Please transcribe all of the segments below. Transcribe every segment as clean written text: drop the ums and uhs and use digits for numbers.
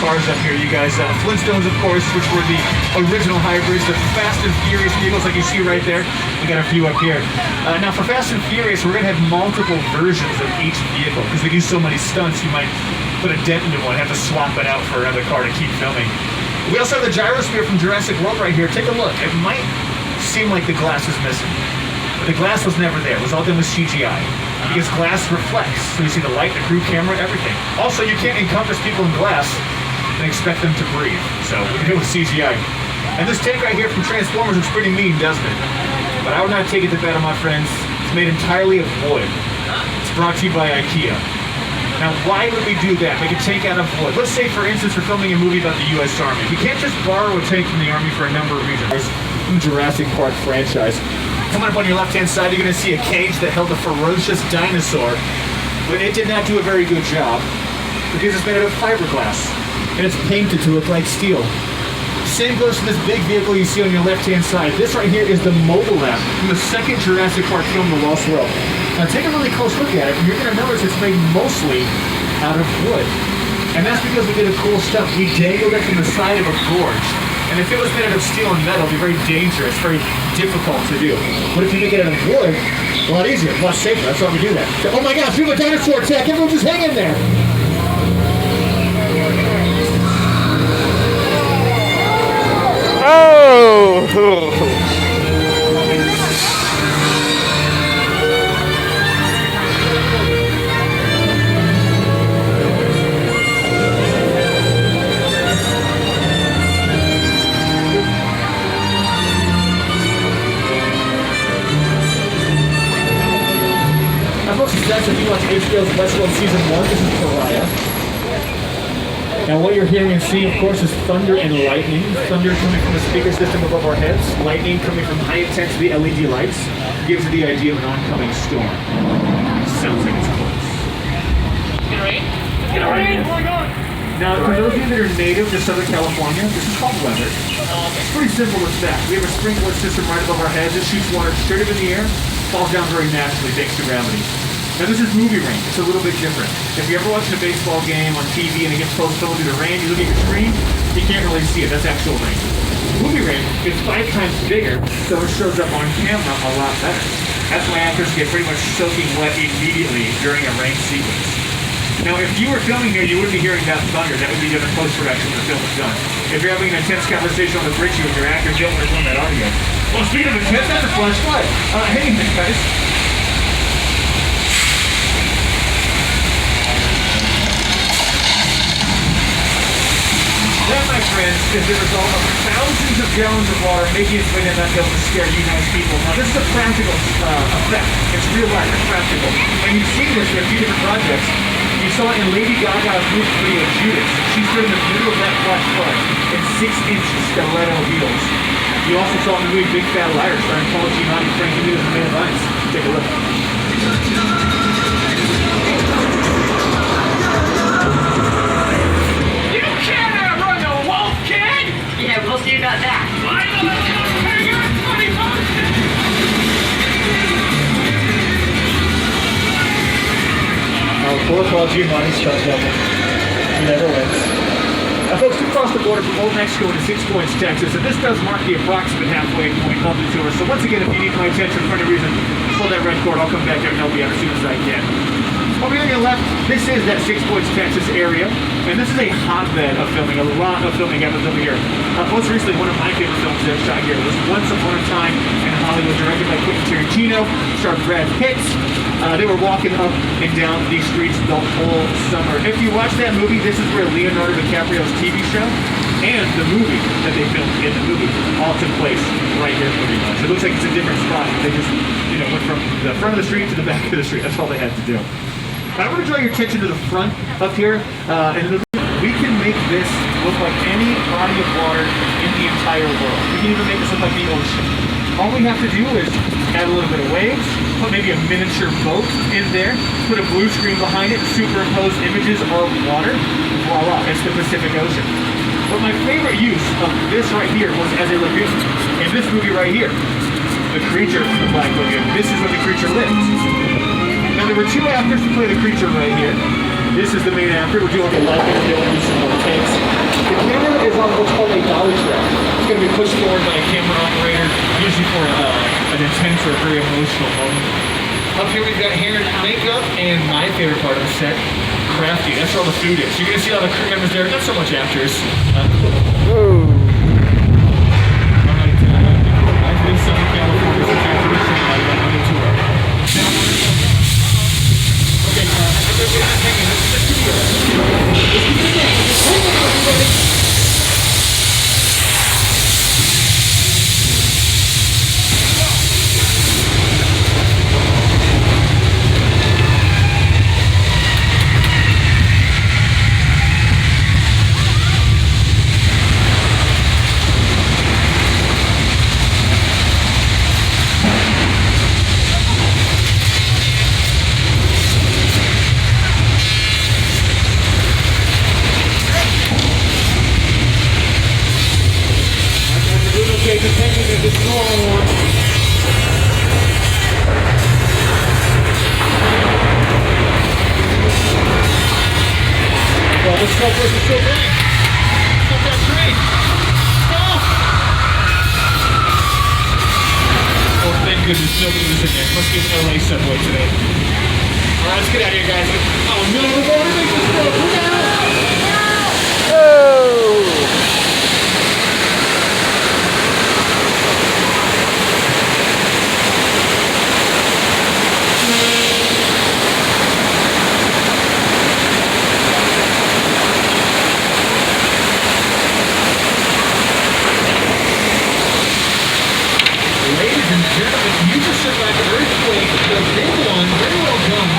cars up here, you guys. Flintstones, of course, which were the original hybrids, the Fast and Furious vehicles like you see right there. We got a few up here. Now for Fast and Furious, we're going to have multiple versions of each vehicle because they do so many stunts. You might put a dent into one, have to swap it out for another car to keep filming. We also have the Gyrosphere from Jurassic World right here. Take a look. It might seem like the glass is missing, but the glass was never there. It was all done with CGI. Because glass reflects, so you see the light, the crew camera, everything. Also, you can't encompass people in glass and expect them to breathe. So we did it with CGI. And this tank right here from Transformers looks pretty mean, doesn't it? But I would not take it to bed, my friends. It's made entirely of wood. It's brought to you by IKEA. Now, why would we do that? Make a tank out of wood. Let's say, for instance, we're filming a movie about the U.S. Army. We can't just borrow a tank from the Army for a number of reasons. From Jurassic Park franchise. Coming up on your left-hand side, you're going to see a cage that held a ferocious dinosaur, but it did not do a very good job because it's made out of fiberglass and it's painted to look like steel. Same goes to this big vehicle you see on your left-hand side. This right here is the mobile lab from the second Jurassic Park film, The Lost World. Now take a really close look at it, and you're going to notice it's made mostly out of wood. And that's because we did a cool stuff. We dangled it from the side of a gorge. And if it was made out of steel and metal, it'd be very dangerous, very difficult to do. But if you make it out of wood, a lot easier, a lot safer. That's why we do that. So, oh my gosh, we have a dinosaur attack. Everyone just hang in there. Oh! If you watch HBO's Westworld Season 1, this is Pariah. Now what you're hearing and seeing, of course, is thunder and lightning. Thunder coming from the speaker system above our heads. Lightning coming from high-intensity LED lights. Gives you the idea of an oncoming storm. Sounds like it's close. It's gonna rain? It's gonna rain! Oh my god! Now, for those of you that are native to Southern California, this is called weather. It's pretty simple as that. We have a sprinkler system right above our heads. It shoots water straight up in the air, falls down very naturally thanks to gravity. Now this is movie rain. It's a little bit different. If you're ever watching a baseball game on TV and it gets close to the rain, you look at your screen, you can't really see it. That's actual rain. Movie rain is 5 times bigger, so it shows up on camera a lot better. That's why actors get pretty much soaking wet immediately during a rain sequence. Now, if you were filming here, you wouldn't be hearing that thunder. That would be done in post-production when the film is done. If you're having an intense conversation on the bridge with your actors, you don't want to film that audio. Well, speaking of intense, that's a flash flood. Hey, guys. That, my friends, is the result of thousands of gallons of water making its way down that hill to scare you nice people. Now, this is a practical effect. It's real life. It's practical. And you've seen this in a few different projects. You saw it in Lady Gaga's music video, Judas. She's in the middle of that flash flood in 6-inch stiletto heels. You also saw it in the movie Big Fat Liar, starring Paul Giamatti and Frank Muniz and Amanda Bynes. Take a look. Yeah, we'll see about that. Poor Paul Giamatti stunt double. He never wins. Now, folks, we crossed the border from Old Mexico into 6 Points, Texas, and this does mark the approximate halfway point of the tour. So once again, if you need my attention for any reason, pull that red cord. I'll come back there and help you out as soon as I can. Over here on your left, this is that 6 Points, Texas area, and this is a hotbed of filming. A lot of filming happens over here. Most recently, one of my favorite films that I shot here was Once Upon a Time in Hollywood, directed by Quentin Tarantino, starred Brad Pitt. They were walking up and down these streets the whole summer. If you watch that movie, this is where Leonardo DiCaprio's TV show and the movie that they filmed in the movie all took place right here pretty much. It looks like it's a different spot. They just, went from the front of the street to the back of the street. That's all they had to do. I want to draw your attention to the front up here, and we can make this look like any body of water in the entire world. We can even make this look like the ocean. All we have to do is add a little bit of waves, put maybe a miniature boat in there, put a blue screen behind it, superimpose images of water, voila, it's the Pacific Ocean. But my favorite use of this right here was as a lagoon. In this movie right here, the creature from the Black Lagoon. This is where the creature lives. Now there were 2 actors to play the creature right here. This is the main after. We're doing the light and do some more takes. The camera is on what's called a dolly track. It's going to be pushed forward by a camera operator, usually for an intense or a very emotional moment. Up here we've got hair and makeup, and my favorite part of the set, crafting. That's where all the food is. You're going to see all the crew members there, not so much actors. Alright, I've been Southern California since after this show, I went on a tour. Okay, everybody hanging. This is the studio. Goodness, nobody was in there. Must be an LA subway today. Alright, let's get out of here, guys. Oh no, the water makes us go. Look out! Oh! Ladies and gentlemen, you just survived an earthquake. The big one, very well done.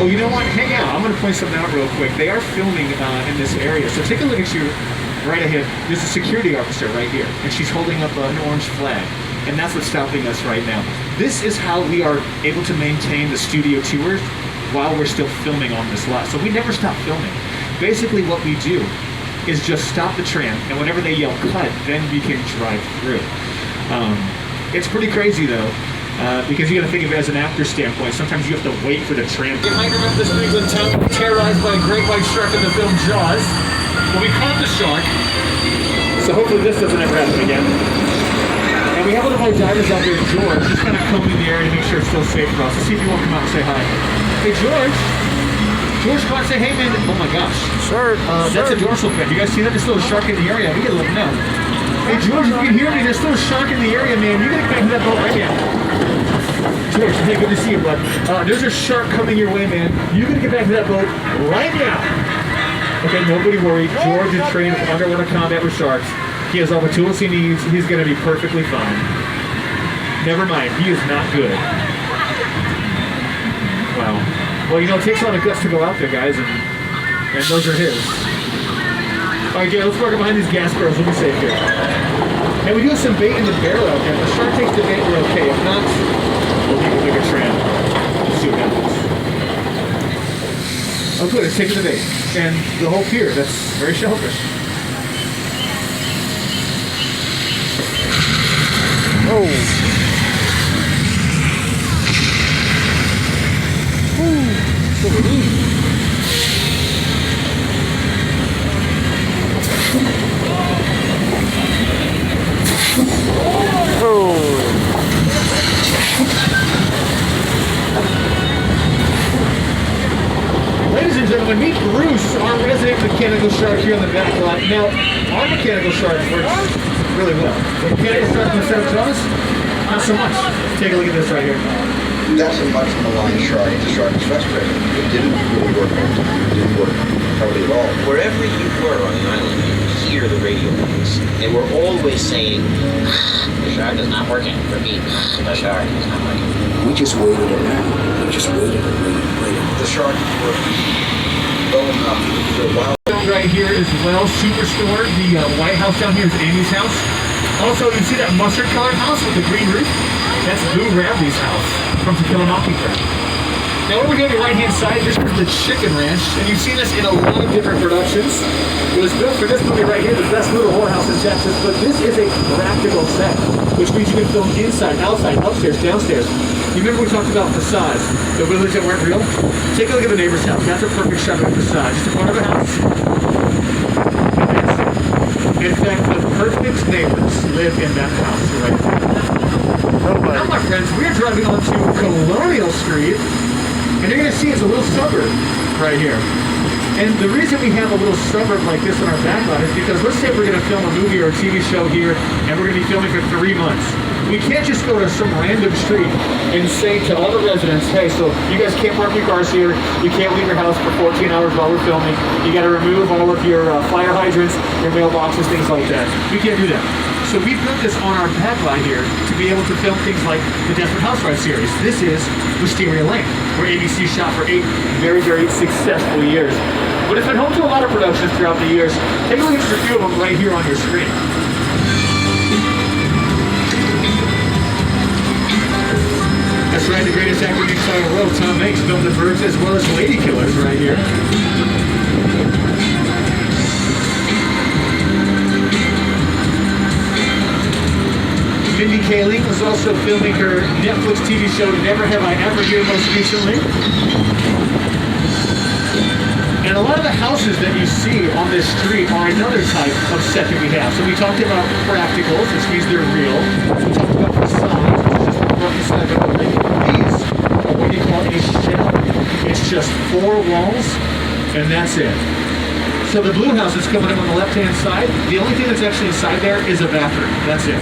Oh, you know what? Hang out. I'm going to point something out real quick. They are filming in this area. So take a look at you right ahead. There's a security officer right here, and she's holding up an orange flag. And that's what's stopping us right now. This is how we are able to maintain the studio tours while we're still filming on this lot. So we never stop filming. Basically what we do is just stop the tram, and whenever they yell cut, then we can drive through. It's pretty crazy though, because you gotta think of it as an actor standpoint. Sometimes you have to wait for the tram. You might remember this New England town terrorized by a great white shark in the film Jaws. Well, we caught the shark, so hopefully this doesn't ever happen again. And we have one of our divers out there, George, just kind of combing the area to make sure it's still safe for us. Let's see if you want to come out and say hi. Hey, George. George, come out and say, hey, man. Oh, my gosh. Sure. That's a dorsal fin. You guys see that? There's still a shark in the area. We gotta let them know. Hey, George, if you can hear me, there's still a shark in the area, man. You gotta connect to that boat right now. George, hey, good to see you, bud. There's a shark coming your way, man. You gotta get back to that boat right now. Okay, nobody worry. George is trained for underwater combat with sharks. He has all the tools he needs. He's gonna be perfectly fine. Never mind, he is not good. Wow. Well, you know, it takes a lot of guts to go out there, guys, and those are his. All right, Gary, let's work behind these gas barrels. We'll be safe here. And we do have some bait in the barrel out there. If the shark takes the bait, we're okay. If not, we'll take a bigger tram. Let's see what happens. Oh, good. It's taking the bait. And the whole pier. That's very shellfish. Oh. Ladies and gentlemen, meet Bruce, our resident mechanical shark here on the back lot. Now, our mechanical shark works really well. The mechanical shark on the set of jaws, not so much. Take a look at this right here. That's a much maligned shark. The shark is frustrated. It didn't really work all the time. It didn't work hardly at all. Wherever you were on the island, you could hear the radio waves. They were always saying, the shark is not working. Repeat, the shark is not working. We just waited around. We just waited and waited and waited. The shark is working low enough for a while. Right here as well, Superstore. The White House down here is Amy's house. Also, you see that mustard-colored house with the green roof? That's Boo Radley's house from To Kill a Mockingbird. Now over here on your right-hand side, this is the Chicken Ranch, and you've seen this in a lot of different productions. It was built for this movie right here, the best little whorehouse in Texas, but this is a practical set, which means you can film inside, outside, upstairs, downstairs. You remember we talked about facades, the village that weren't real? Take a look at the neighbor's house. That's a perfect shot of a facade. Just a part of a house. In fact, the perfect neighbors live in that house right there. Now, my friends, we're driving onto Colonial Street, and you're going to see it's a little suburb right here. And the reason we have a little suburb like this on our backlot is because let's say we're going to film a movie or a TV show here, and we're going to be filming for 3 months. We can't just go to some random street and say to all the residents, hey, so you guys can't park your cars here, you can't leave your house for 14 hours while we're filming, you got to remove all of your fire hydrants, your mailboxes, things like that. We can't do that. So we built this on our backlot here to be able to film things like the Desperate Housewives series. This is Wisteria Link, where ABC shot for 8 very, very successful years. But it's been home to a lot of productions throughout the years. Take a look at just a few of them right here on your screen. That's right, the greatest actor in the entire world, Tom Hanks, filmed The Birds as well as Lady Killers right here. Mindy Kaling was also filming her Netflix TV show Never Have I Ever here most recently. And a lot of the houses that you see on this street are another type of set that we have. So we talked about practicals, which means they're real. We talked about facades, which is just the front and side of the building. These are what you call a shell. It's just 4 walls, and that's it. So the blue house is coming up on the left-hand side. The only thing that's actually inside there is a bathroom. That's it.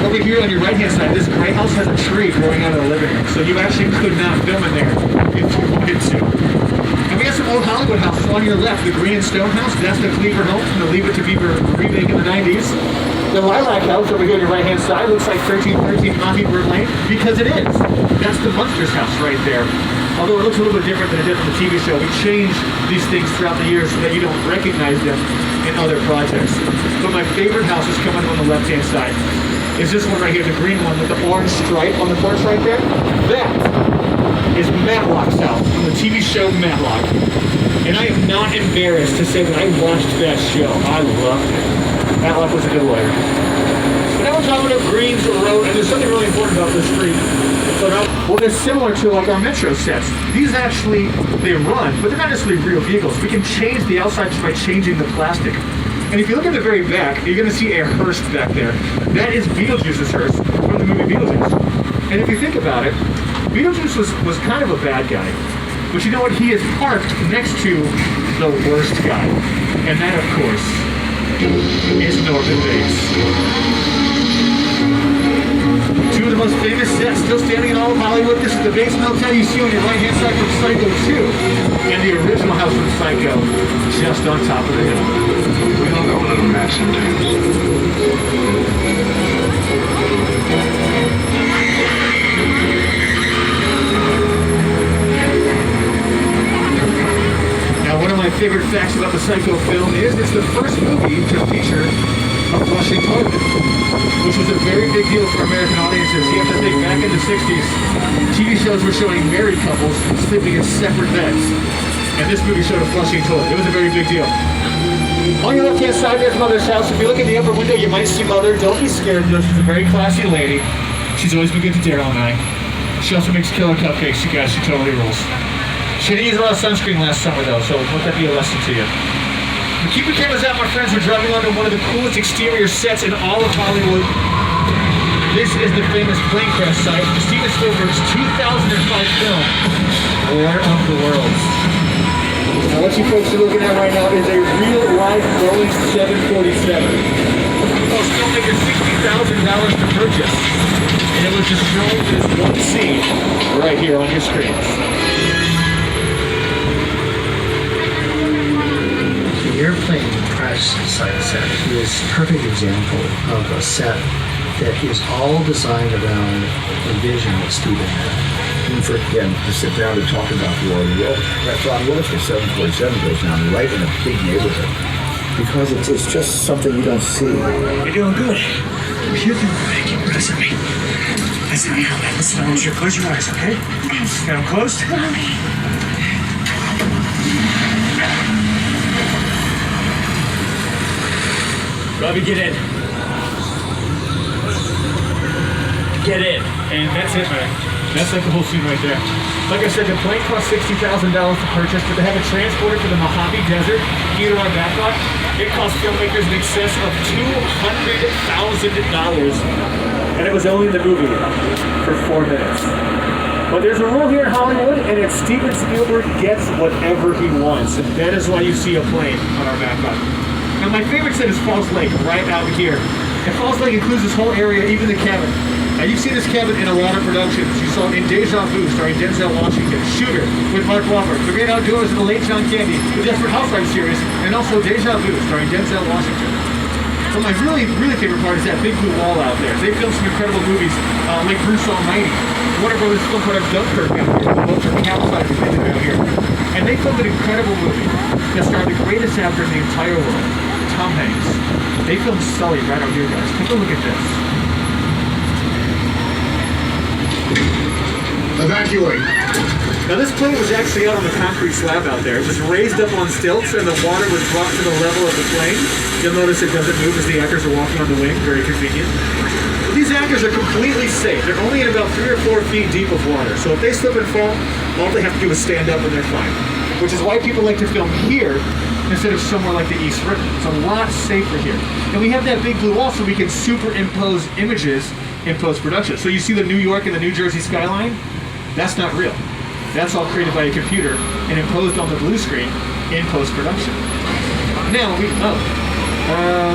Over here on your right-hand side, this gray house has a tree growing out of the living room, so you actually could not film in there if you wanted to. And we have some old Hollywood houses on your left. The Green and Stone house, that's the Cleaver home from the Leave It to Beaver remake in the 90s. The Lilac house over here on your right-hand side looks like 1313 Mockingbird Lane, because it is. That's the Munsters house right there. Although it looks a little bit different than it did from the TV show, we changed these things throughout the years so that you don't recognize them in other projects. But my favorite house is coming on the left-hand side. Is this one right here, the green one with the orange stripe on the porch right there? That is Matlock's house from the TV show Matlock. And I am not embarrassed to say that I watched that show. I loved it. Matlock was a good lawyer. But now we're talking about Greens Road, and there's something really important about this street. So now, well, they're similar to like our Metro sets. These actually, they run, but they're not necessarily real vehicles. We can change the outside just by changing the plastic. And if you look at the very back, you're going to see a hearse back there. That is Beetlejuice's hearse from the movie Beetlejuice. And if you think about it, Beetlejuice was kind of a bad guy. But you know what? He is parked next to the worst guy. And that, of course, is Norman Bates. Two of the most famous sets still standing in all of Hollywood. This is the Bates Motel you see on your right-hand side from Psycho 2. And the original house from Psycho, just on top of the hill. We don't go a little mad sometimes. Now, one of my favorite facts about the Psycho film is it's the first movie to feature a flushing toilet, which was a very big deal for American audiences. You have to think, back in the 60s, TV shows were showing married couples sleeping in separate beds. And this movie showed a flushing toilet. It was a very big deal. On your left-hand side, there's Mother's house. If you look in the upper window, you might see Mother. Don't be scared, though. She's a very classy lady. She's always been good to Daryl and I. She also makes killer cupcakes, you guys. She totally rules. She didn't use a lot of sunscreen last summer, though, so let that be a lesson to you. But keep your cameras out, my friends. We're driving onto one of the coolest exterior sets in all of Hollywood. This is the famous plane crash site for Steven Spielberg's 2005 film, War of the Worlds. Now, what you folks are looking at right now is a real live Boeing 747. Most filmmakers $60,000 to purchase. And it was just shown this one scene right here on your screens. The airplane crash site set is a perfect example of a set that is all designed around the vision that Steven had. And for him to sit down and talk about War of the World, I thought, what if the 747 goes down right in a big neighborhood? Because it's just something you don't see. You're doing good. You can make it press at me. That's not how that. Listen, I want you to close your eyes, okay? Got them closed? Robbie, get in. Get in. And that's it, man. That's like the whole scene right there. Like I said, the plane cost $60,000 to purchase, but to have it transported to the Mojave Desert here on Matlock, it cost filmmakers in excess of $200,000. And it was only in the movie for 4 minutes. But there's a rule here in Hollywood, and it's Steven Spielberg gets whatever he wants. And that is why you see a plane on our Matlock. Now my favorite set is Falls Lake, right out here. And Falls Lake includes this whole area, even the cabin. Now you've seen this cabin in a lot of productions. You saw it in Deja Vu, starring Denzel Washington, Shooter with Mark Wahlberg, The Great Outdoors and The Late John Candy, the Desperate Housewives series, and also Deja Vu, starring Denzel Washington. So my really favorite part is that big blue wall out there. They filmed some incredible movies like Bruce Almighty. Warner Brothers filmed part of Dunkirk out here. The boats are capsized and things out here. And they filmed an incredible movie that starred the greatest actor in the entire world, Tom Hanks. They filmed Sully right out here, guys. Take a look at this. Evacuate. Now this plane was actually out on the concrete slab out there. It was raised up on stilts and the water was brought to the level of the plane. You'll notice it doesn't move as the actors are walking on the wing. Very convenient. But these actors are completely safe. They're only in about 3 or 4 feet deep of water. So if they slip and fall, all they have to do is stand up and they're fine. Which is why people like to film here instead of somewhere like the East River. It's a lot safer here. And we have that big blue wall so we can superimpose images in post-production. So you see the New York and the New Jersey skyline? That's not real. That's all created by a computer and imposed on the blue screen in post-production. Now,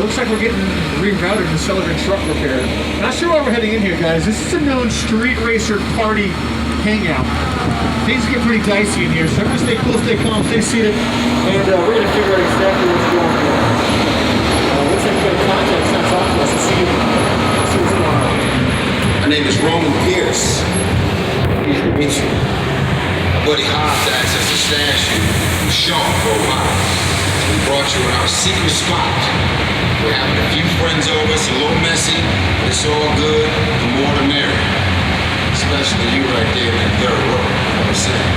looks like we're getting rerouted to Sullivan Truck Repair. Not sure why we're heading in here, guys. This is a known street racer party hangout. Things get pretty dicey in here, so I'm gonna stay cool, stay calm, stay seated, and we're gonna figure out exactly what's going on. Looks like we got a contact sent off to us to see what's going on. My name is Roman Pierce. Pleased to meet you. My buddy Hobbs asked us to stash you with Sean for a while. We brought you in our secret spot. We're having a few friends over. It's a little messy, but it's all good. The more the merrier. Especially you right there in that third row. I'm saying.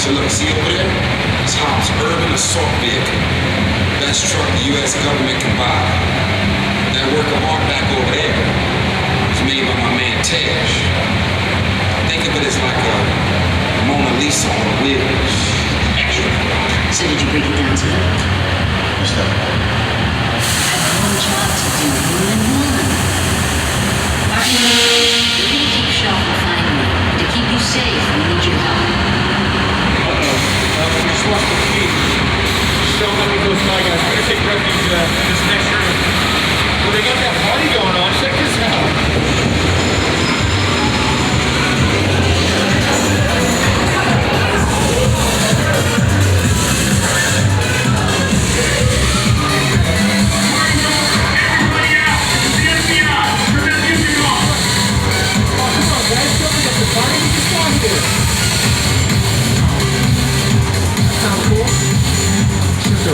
So look, see over there? It's Hobbs' urban assault vehicle. Best truck the U.S. government can buy. That work of art back over there was made by my man Tej. Think of it as like a Mona Lisa on wheels. Extra. So did you break it down to them? What's that? One job to do, you and one. We're gonna keep Shaw from finding you. To keep you safe, we need your help. We just lost the key. Just don't let me go by, guys. We're gonna take refuge in this next room. Well, they got that party going on. Check this out.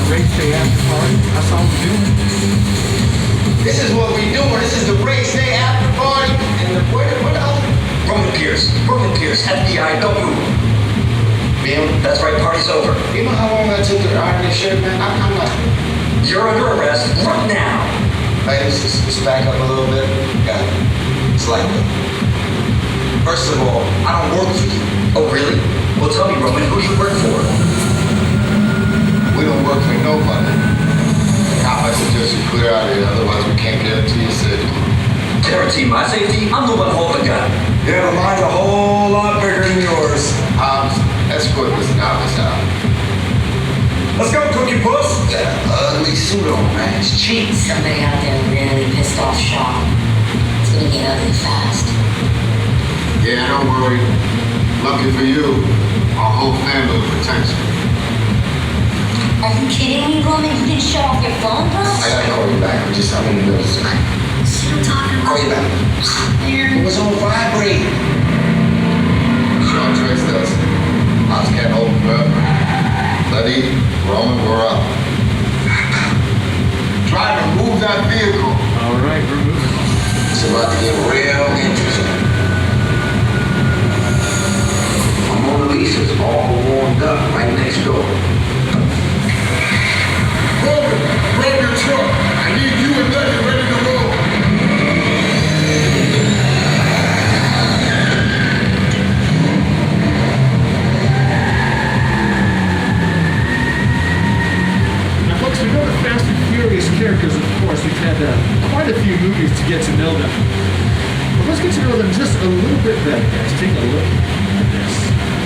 Race day after party. That's all we're doing. This is what we doing. This is the race day after party. And what else? Roman Pierce, FBI, don't move. Ma'am, that's right, party's over. You know how long I took to iron this shit, man? I'm not. You're under arrest right now. Hey, let's back up a little bit. Got it. Slightly. First of all, I don't work for you. Oh, really? Well, tell me, Roman, who do you work for? We don't work for nobody. I suggest you clear out of here, otherwise we can't guarantee your safety. Guarantee my safety? I'm the one holding the gun. Yeah, mine's a whole lot bigger than yours. Escort this novice out. Let's go, Cookie Puss. That ugly suit on, man. It's cheap. Somebody out there really pissed off Shaw. It's gonna get ugly fast. Yeah, don't worry. Lucky for you, our whole family protects you. Are you kidding me, Roman? You didn't shut off your phone, bro? I gotta call you back. I'm in the middle of something. See what I'm talking about? Call you back. It was on vibrate. Sean traced us. House can't hold forever. Letty, Roman, we're up. Driver, move that vehicle. All right, we're about to get real interesting. My Mona Lisa's all warmed up right next door. Roman, grab your truck. I need you and Letty ready to roll. Now, folks, we know the Fast and Furious characters, of course. We've had quite a few movies to get to know them. But let's get to know them just a little bit better, guys. Take a look at this.